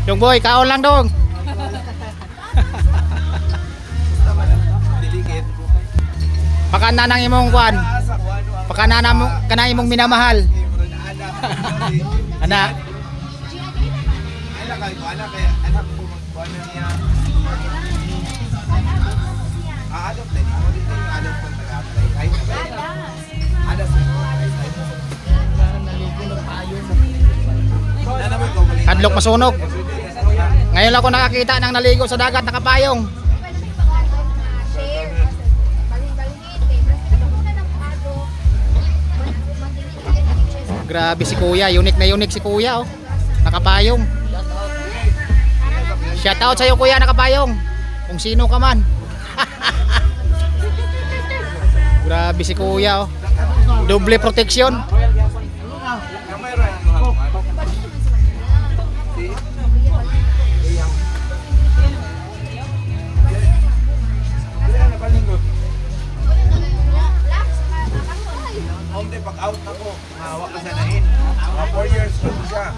Dong boy, kaon lang dong. Dilikit. Pakana nang imong kwan. Pakana mo kana imong minamahal. Ana. Ala kay ana kay anak ko magkuan niya. Adopt din. Ako dito yung adopt ko taga-apply. Ay, ada sa Hadlok masunog. Ngayon lang ako nakakita ng naligo sa dagat nakapayong. Grabe si Kuya, unique na unique si Kuya oh. Nakapayong. Shout out sa iyo Kuya, nakapayong. Kung sino ka man. Grabe si Kuya oh. Double protection. Pag out ako, hawak ka sa nain. 4 years ko siya.